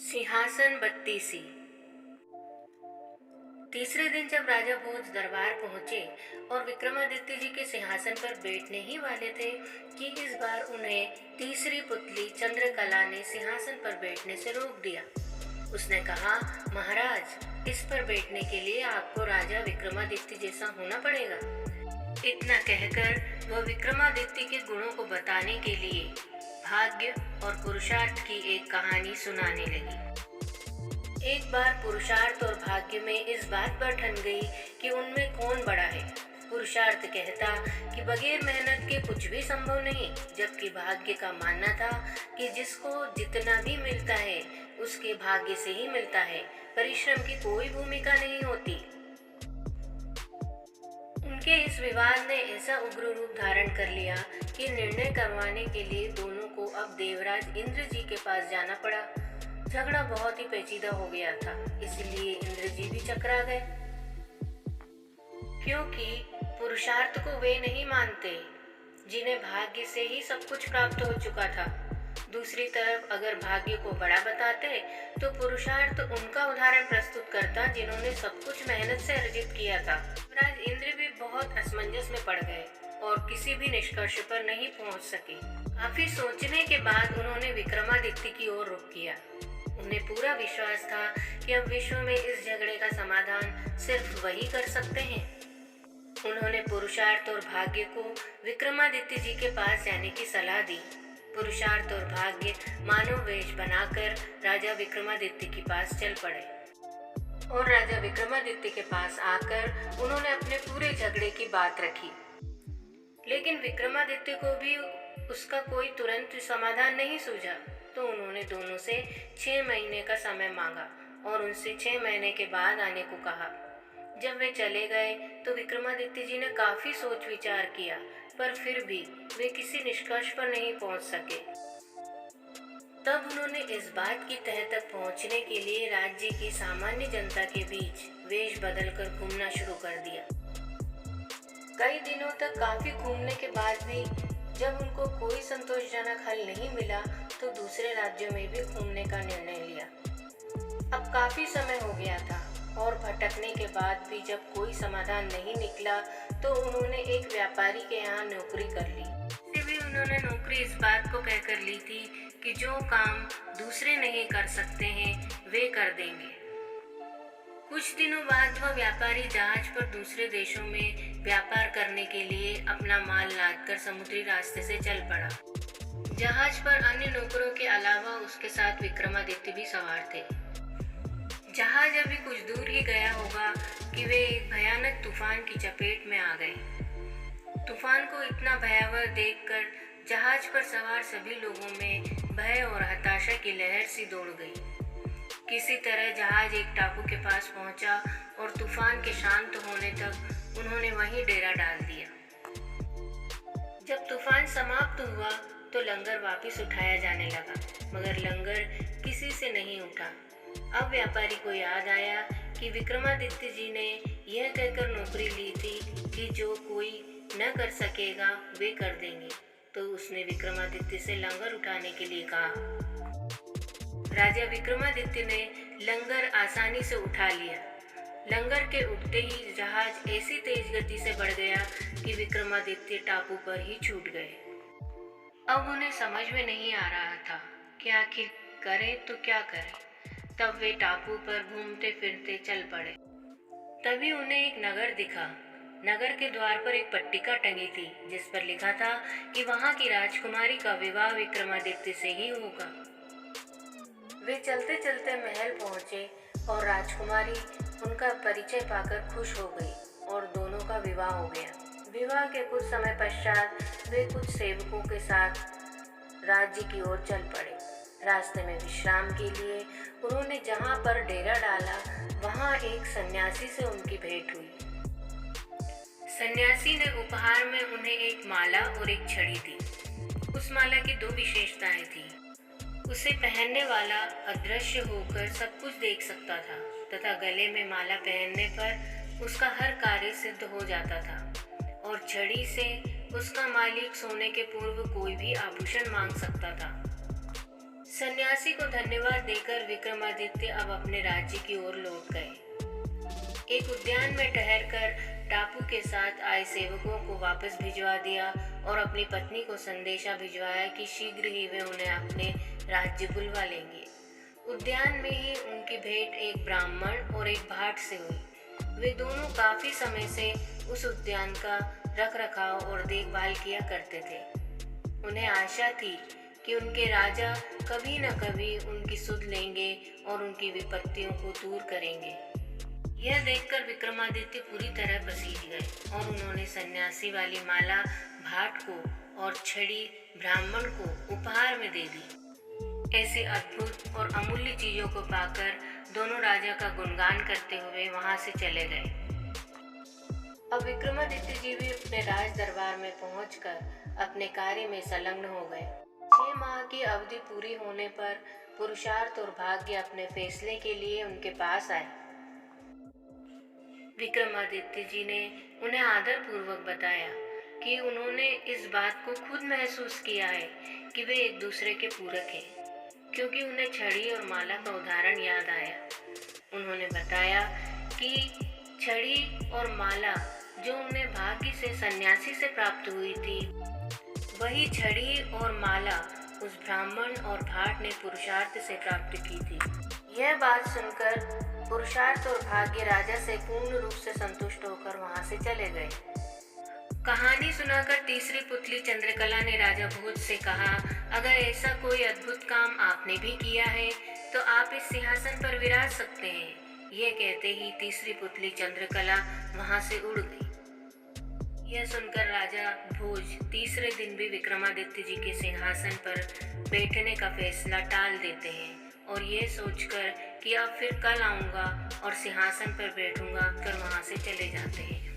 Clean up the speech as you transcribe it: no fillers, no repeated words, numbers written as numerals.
सिंहासन बत्तीसी। तीसरे दिन जब राजा भोज दरबार पहुंचे और विक्रमादित्य जी के सिंहासन पर बैठने ही वाले थे कि इस बार उन्हें तीसरी पुतली चंद्रकला ने सिंहासन पर बैठने से रोक दिया। उसने कहा, महाराज, इस पर बैठने के लिए आपको राजा विक्रमादित्य जैसा होना पड़ेगा। इतना कहकर वह विक्रमादित्य के गुणों को बताने के लिए भाग्य और पुरुषार्थ की एक कहानी सुनाने लगी। एक बार पुरुषार्थ और भाग्य में इस बात पर ठन गई कि उनमें कौन बड़ा है। पुरुषार्थ कहता कि बगैर मेहनत के कुछ भी संभव नहीं, जबकि भाग्य का मानना था कि जिसको जितना भी मिलता है उसके भाग्य से ही मिलता है, परिश्रम की कोई भूमिका नहीं होती। उनके इस विवाद ने ऐसा उग्र रूप धारण कर लिया कि निर्णय करवाने के लिए दोनों को अब देवराज इंद्र जी के पास जाना पड़ा। झगड़ा बहुत ही पेचीदा हो गया था, इसलिए इंद्र जी भी चकरा गए, क्योंकि पुरुषार्थ को वे नहीं मानते जिन्हें भाग्य से ही सब कुछ प्राप्त हो चुका था। दूसरी तरफ अगर भाग्य को बड़ा बताते तो पुरुषार्थ उनका उदाहरण प्रस्तुत करता जिन्होंने सब कुछ मेहनत से अर्जित किया था। राज इंद्र भी बहुत असमंजस में पड़ गए और किसी भी निष्कर्ष पर नहीं पहुंच सके। काफी सोचने के बाद उन्होंने विक्रमादित्य की ओर रुख किया। उन्हें पूरा विश्वास था कि अब विश्व में इस झगड़े का समाधान सिर्फ वही कर सकते हैं। उन्होंने पुरुषार्थ और भाग्य को विक्रमादित्य जी के पास जाने की सलाह दी। पुरुषार्थ और भाग्य मानव वेश बनाकर राजा विक्रमादित्य के पास चल पड़े और राजा विक्रमादित्य के पास आकर उन्होंने अपने पूरे झगड़े की बात रखी। लेकिन विक्रमादित्य को भी उसका कोई तुरंत समाधान नहीं सूझा, तो उन्होंने दोनों से 6 महीने का समय मांगा और उनसे 6 महीने के बाद आने को कहा। जब वे चले गए तो विक्रमादित्य जी ने काफी सोच विचार किया, पर फिर भी वे किसी निष्कर्ष पर नहीं पहुंच सके। तब उन्होंने इस बात की तह तक पहुंचने के लिए राज्य की सामान्य जनता के बीच वेश बदलकर घूमना शुरू कर दिया। कई दिनों तक काफी घूमने के बाद भी जब उनको कोई संतोषजनक हल नहीं मिला तो दूसरे राज्यों में भी घूमने का निर्णय लिया। अब काफी समय हो गया था और भटकने के बाद भी जब कोई समाधान नहीं निकला तो उन्होंने एक व्यापारी के यहाँ नौकरी कर ली। इससे भी उन्होंने नौकरी इस बात को कहकर ली थी कि जो काम दूसरे नहीं कर सकते हैं वे कर देंगे। कुछ दिनों बाद वह व्यापारी जहाज पर दूसरे देशों में व्यापार करने के लिए अपना माल लादकर समुद्री रास्ते से चल पड़ा। जहाज पर अन्य नौकरों के अलावा उसके साथ विक्रमादित्य भी सवार थे। जहाज अभी कुछ दूर ही गया होगा कि वे एक भयानक तूफान की चपेट में आ गए। तूफान को इतना भयावह देखकर जहाज पर सवार सभी लोगों में भय और हताशा की लहर सी दौड़ गई। किसी तरह जहाज एक टापू के पास पहुंचा और तूफान के शांत होने तक उन्होंने वहीं डेरा डाल दिया। जब तूफान समाप्त हुआ तो लंगर वापस उठाया जाने लगा, मगर लंगर किसी से नहीं उठा। अब व्यापारी को याद आया कि विक्रमादित्य जी ने यह कहकर नौकरी ली थी कि जो कोई न कर सकेगा वे कर देंगे, तो उसने विक्रमादित्य से लंगर उठाने के लिए कहा। राजा विक्रमादित्य ने लंगर आसानी से उठा लिया। लंगर के उठते ही जहाज ऐसी तेज गति से बढ़ गया कि विक्रमादित्य टापू पर ही छूट गए। अब उन्हें समझ में नहीं आ रहा था कि आखिर करें तो क्या करें। तब वे टापू पर घूमते फिरते चल पड़े। तभी उन्हें एक नगर दिखा। नगर के द्वार पर एक पट्टिका टंगी थी जिस पर लिखा था कि वहां की राजकुमारी का विवाह विक्रमादित्य से ही होगा। वे चलते चलते महल पहुंचे और राजकुमारी उनका परिचय पाकर खुश हो गई और दोनों का विवाह हो गया। विवाह के कुछ समय पश्चात वे कुछ सेवकों के साथ राज्य की ओर चल पड़े। रास्ते में विश्राम के लिए उन्होंने जहाँ पर डेरा डाला वहाँ एक सन्यासी से उनकी भेंट हुई। सन्यासी ने उपहार में उन्हें एक माला और एक छड़ी दी। उस माला की 2 विशेषताएं थी। उसे पहनने वाला अदृश्य होकर सब कुछ देख सकता था तथा गले में माला पहनने पर उसका हर कार्य सिद्ध हो जाता था, और छड़ी से उसका मालिक सोने के पूर्व कोई भी आभूषण मांग सकता था। सन्यासी को धन्यवाद देकर विक्रमादित्य अब अपने राज्य की ओर लौट गए। एक उद्यान में ठहरकर टापू के साथ आए सेवकों को वापस भिजवा दिया और अपनी पत्नी को संदेशा भिजवाया कि शीघ्र ही वे उन्हें अपने राज्य बुलवा लेंगे। उद्यान में ही उनकी भेंट एक ब्राह्मण और एक भाट से हुई। वे दोनों काफी समय से उस उद्यान का रख रखाव और देखभाल किया करते थे। उन्हें आशा थी कि उनके राजा कभी न कभी उनकी सुध लेंगे और उनकी विपत्तियों को दूर करेंगे। यह देखकर विक्रमादित्य पूरी तरह पसीज गए और उन्होंने सन्यासी वाली माला भाट को और छड़ी ब्राह्मण को उपहार में दे दी। ऐसे अद्भुत और अमूल्य चीजों को पाकर दोनों राजा का गुणगान करते हुए वहां से चले गए। अब विक्रमादित्य जी भी अपने राज दरबार में पहुंचकर अपने कार्य में संलग्न हो गए। 6 माह की अवधि पूरी होने पर पुरुषार्थ और भाग्य अपने फैसले के लिए उनके पास आए। विक्रमादित्य जी ने उन्हें आदर पूर्वक बताया कि उन्होंने इस बात को खुद महसूस किया है कि वे एक दूसरे के पूरक हैं, क्योंकि उन्हें छड़ी और माला का उदाहरण याद आया। उन्होंने बताया कि छड़ी और माला जो उन्हें भाग्य से सन्यासी से प्राप्त हुई थी, वही छड़ी और माला उस ब्राह्मण और भाट ने पुरुषार्थ से प्राप्त की थी। यह बात सुनकर पुरुषार्थ और भाग्य राजा से पूर्ण रूप से संतुष्ट होकर वहां से चले गए। कहानी सुनाकर तीसरी पुतली चंद्रकला ने राजा भोज से कहा, अगर ऐसा कोई अद्भुत काम आपने भी किया है तो आप इस सिंहासन पर विराज सकते हैं। यह कहते ही तीसरी पुतली चंद्रकला वहां से उड़ गई। यह सुनकर राजा भोज तीसरे दिन भी विक्रमादित्य जी के सिंहासन पर बैठने का फैसला टाल देते हैं और ये सोचकर कि अब फिर कल आऊंगा और सिंहासन पर बैठूंगा कर वहां से चले जाते हैं।